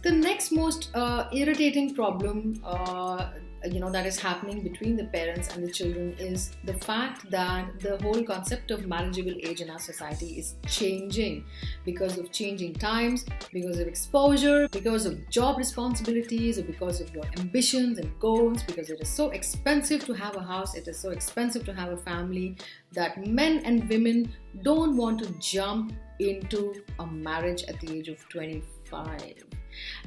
The next most irritating problem, that is happening between the parents and the children is the fact that the whole concept of marriageable age in our society is changing because of changing times, because of exposure, because of job responsibilities, or because of your ambitions and goals. Because it is so expensive to have a house, it is so expensive to have a family, that men and women don't want to jump into a marriage at the age of 25.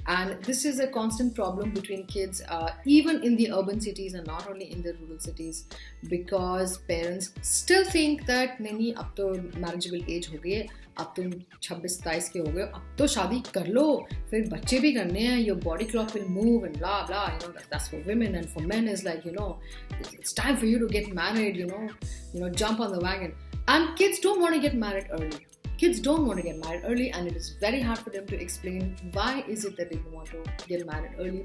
And this is a constant problem between kids, even in the urban cities and not only in the rural cities, because parents still think that नहीं अब तो marriageable age हो गई है, अब तुम 26-27 के हो गए, अब तो शादी कर लो, फिर बच्चे भी करने हैं, your body clock will move and blah blah, that's for women. And for men is like, it's time for you to get married, jump on the wagon. And kids don't want to get married early. Kids don't want to get married early, and it is very hard for them to explain why is it that they don't want to get married early,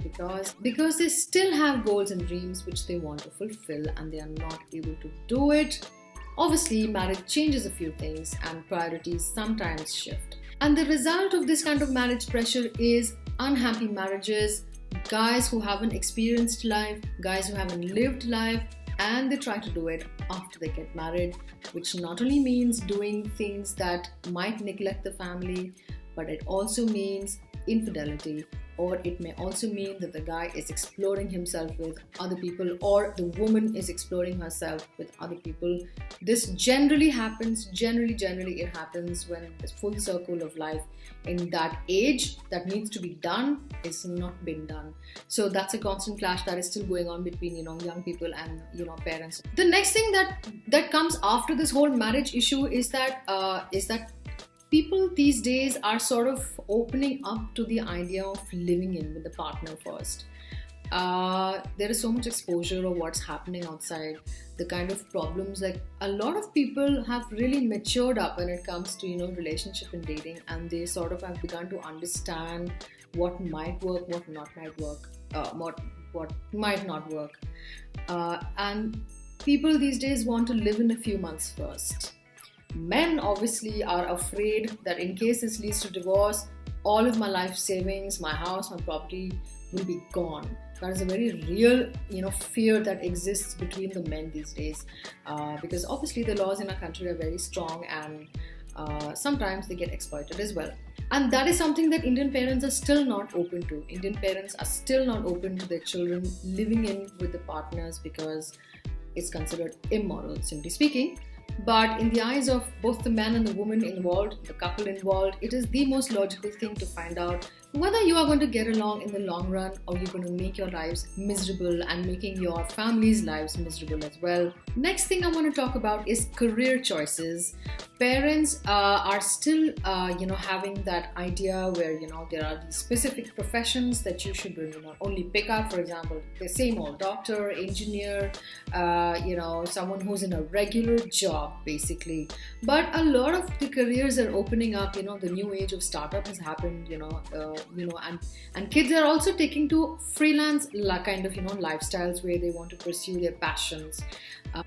because they still have goals and dreams which they want to fulfill and they are not able to do it. Obviously, marriage changes a few things and priorities sometimes shift. And the result of this kind of marriage pressure is unhappy marriages, guys who haven't experienced life, guys who haven't lived life, and they try to do it after they get married, which not only means doing things that might neglect the family, but it also means infidelity, or it may also mean that the guy is exploring himself with other people, or the woman is exploring herself with other people. This generally happens, generally it happens when the full circle of life in that age that needs to be done is not been done. So that's a constant clash that is still going on between, young people and, parents. The next thing that comes after this whole marriage issue is that people these days are sort of opening up to the idea of living in with the partner first. There is so much exposure of what's happening outside, the kind of problems that a lot of people have really matured up when it comes to, relationship and dating, and they sort of have begun to understand what might work, what not might work, what might not work. And people these days want to live in a few months first. Men obviously are afraid that in case this leads to divorce, all of my life savings, my house, my property will be gone. That is a very real, fear that exists between the men these days, because obviously the laws in our country are very strong, and sometimes they get exploited as well. And that is something that Indian parents are still not open to. Indian parents are still not open to their children living in with the partners because it's considered immoral, simply speaking. But in the eyes of both the man and the woman involved, the couple involved, it is the most logical thing to find out whether you are going to get along in the long run, or you're going to make your lives miserable and making your family's lives miserable as well. Next thing I want to talk about is career choices. Parents are still, having that idea where, there are these specific professions that you should, only pick up. For example, the same old doctor, engineer, someone who's in a regular job, basically. But a lot of the careers are opening up. The new age of startup has happened. And kids are also taking to freelance kind of lifestyles where they want to pursue their passions.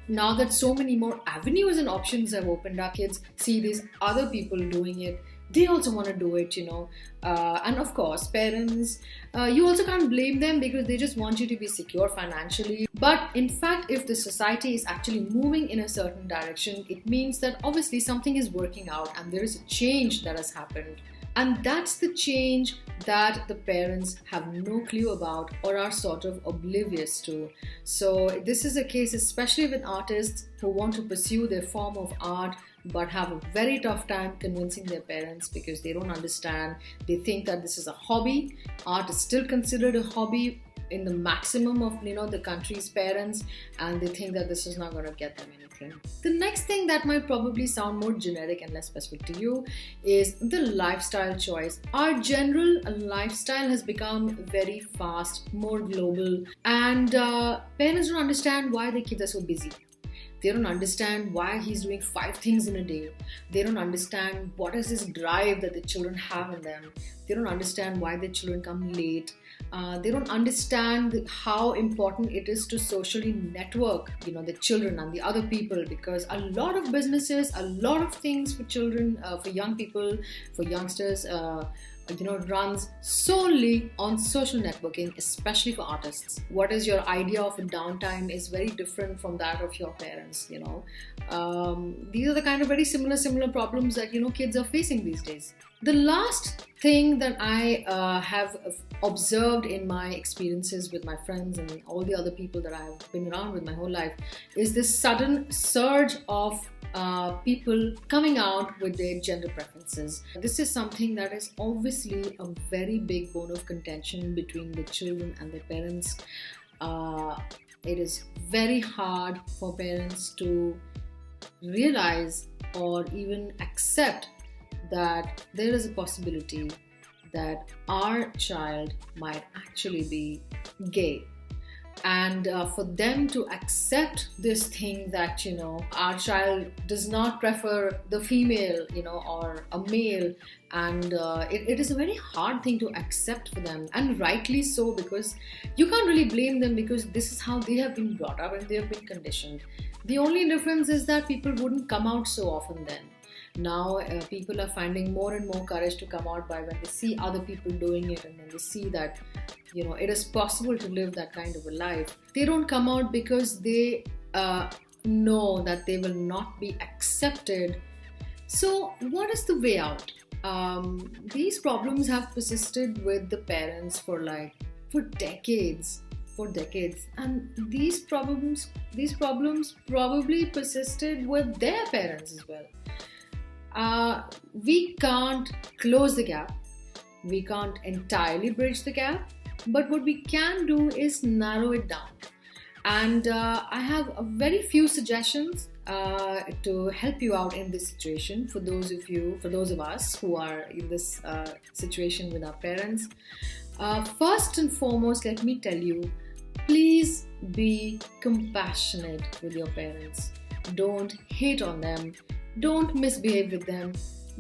Now that so many more avenues and options have opened up, kids see these other people doing it. They also want to do it, and of course, parents, you also can't blame them because they just want you to be secure financially. But in fact, if the society is actually moving in a certain direction, it means that obviously something is working out and there is a change that has happened. And that's the change that the parents have no clue about or are sort of oblivious to. So this is a case especially with artists who want to pursue their form of art but have a very tough time convincing their parents because they don't understand. They think that this is a hobby. Art is still considered a hobby in the maximum of the country's parents, and they think that this is not going to get them anything. The next thing that might probably sound more generic and less specific to you is the lifestyle choice. Our general lifestyle has become very fast, more global, and parents don't understand why their kids are so busy. They don't understand why he's doing 5 things in a day. They don't understand what is this drive that the children have in them. They don't understand why the children come late. They don't understand how important it is to socially network, the children and the other people, because a lot of businesses, a lot of things for children, for young people, for youngsters, runs solely on social networking, especially for artists. What is your idea of a downtime is very different from that of your parents. These are the kind of very similar problems that kids are facing these days. The last thing that I have observed in my experiences with my friends and all the other people that I've been around with my whole life is this sudden surge of people coming out with their gender preferences. This is something that is obviously a very big bone of contention between the children and their parents. It is very hard for parents to realize or even accept that there is a possibility that our child might actually be gay. And for them to accept this thing that, our child does not prefer the female, or a male. And it is a very hard thing to accept for them. And rightly so, because you can't really blame them, because this is how they have been brought up and they have been conditioned. The only difference is that people wouldn't come out so often then. Now people are finding more and more courage to come out by when they see other people doing it, and when they see that it is possible to live that kind of a life. They don't come out because they know that they will not be accepted. So what is the way out? These problems have persisted with the parents for decades, and these problems probably persisted with their parents as well. We can't close the gap. We can't entirely bridge the gap, but what we can do is narrow it down. And I have a very few suggestions to help you out in this situation. For those of us who are in this situation with our parents, first and foremost, let me tell you, please be compassionate with your parents. Don't hate on them. Don't misbehave with them.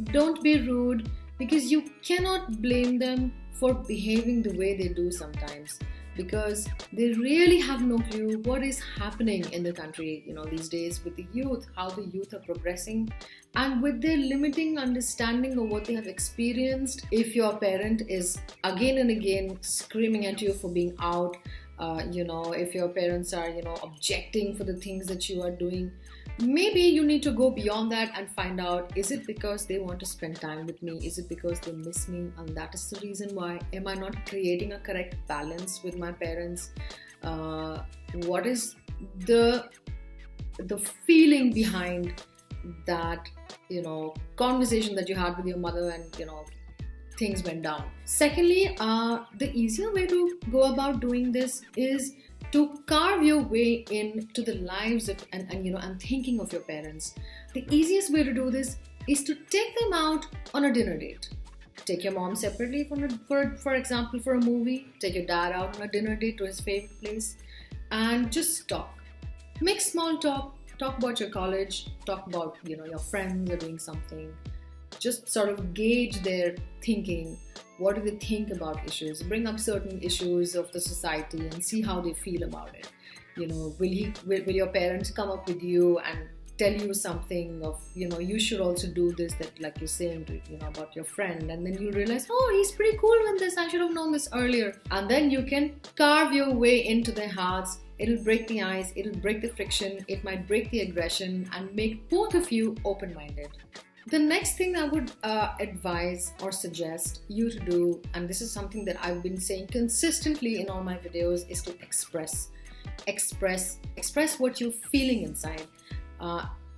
Don't be rude, because you cannot blame them for behaving the way they do sometimes, because they really have no clue what is happening in the country, these days with the youth, how the youth are progressing, and with their limiting understanding of what they have experienced. If your parent is again and again screaming at you for being out, if your parents are, objecting for the things that you are doing, maybe you need to go beyond that and find out, is it because they want to spend time with me? Is it because they miss me? And that is the reason why. Am I not creating a correct balance with my parents? What is the feeling behind that, conversation that you had with your mother and, things went down? Secondly, the easier way to go about doing this is to carve your way into the lives of and thinking of your parents. The easiest way to do this is to take them out on a dinner date. Take your mom separately for example, for a movie. Take your dad out on a dinner date to his favorite place, and just talk. Make small talk. Talk about your college. Talk about your friends are doing something. Just sort of gauge their thinking. What do they think about issues? Bring up certain issues of the society and see how they feel about it. Will your parents come up with you and tell you something of, you should also do this, that like you're saying to, about your friend, and then you realize, oh, he's pretty cool with this, I should have known this earlier. And then you can carve your way into their hearts. It'll break the ice, it'll break the friction, it might break the aggression, and make both of you open-minded. The next thing I would advise or suggest you to do, and this is something that I've been saying consistently in all my videos, is to express what you're feeling inside.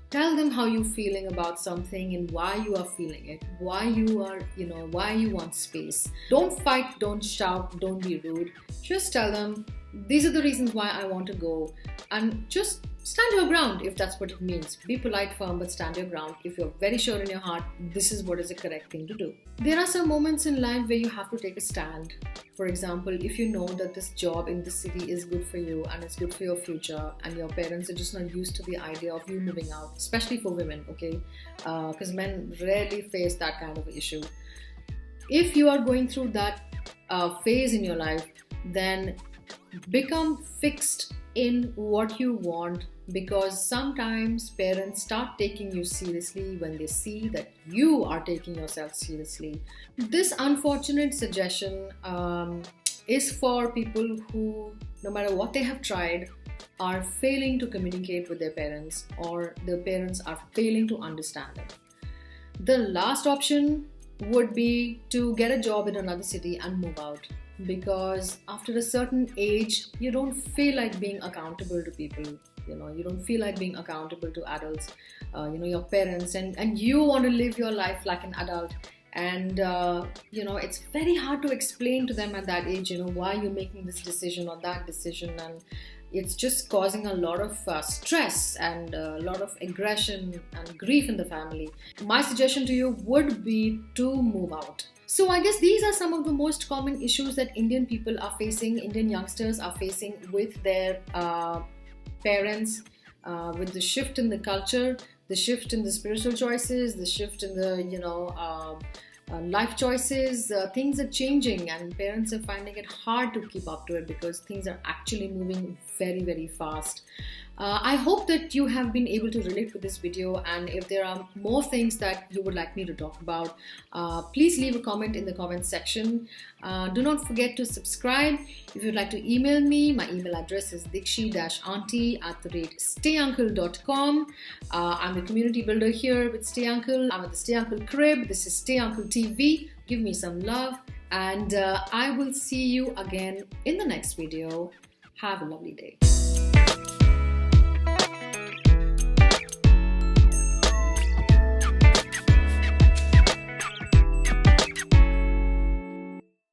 Tell them how you're feeling about something and why you are feeling it, why you want space. Don't fight, don't shout, don't be rude. Just tell them, these are the reasons why I want to go, and just stand your ground if that's what it means. Be polite, firm, but stand your ground. If you're very sure in your heart, this is what is the correct thing to do. There are some moments in life where you have to take a stand. For example, if you know that this job in this city is good for you and it's good for your future, and your parents are just not used to the idea of you moving out, especially for women, okay? Because men rarely face that kind of issue. If you are going through that phase in your life, then become fixed in what you want, because sometimes parents start taking you seriously when they see that you are taking yourself seriously. This unfortunate suggestion is for people who, no matter what they have tried, are failing to communicate with their parents, or their parents are failing to understand them. The last option would be to get a job in another city and move out, because after a certain age you don't feel like being accountable to people. You don't feel like being accountable to adults, your parents, and you want to live your life like an adult. And it's very hard to explain to them at that age why you're making this decision or that decision, and it's just causing a lot of stress and a lot of aggression and grief in the family. My suggestion to you would be to move out. So I guess these are some of the most common issues that Indian people are facing, Indian youngsters are facing with their parents, with the shift in the culture, the shift in the spiritual choices, the shift in the life choices. Things are changing and parents are finding it hard to keep up to it because things are actually moving very, very fast. I hope that you have been able to relate with this video, and if there are more things that you would like me to talk about, please leave a comment in the comment section. Do not forget to subscribe. If you'd like to email me, my email address is dikshi-auntie@stayuncle.com. I'm the community builder here with StayUncle. I'm at the StayUncle crib. This is StayUncle TV. Give me some love, and I will see you again in the next video. Have a lovely day.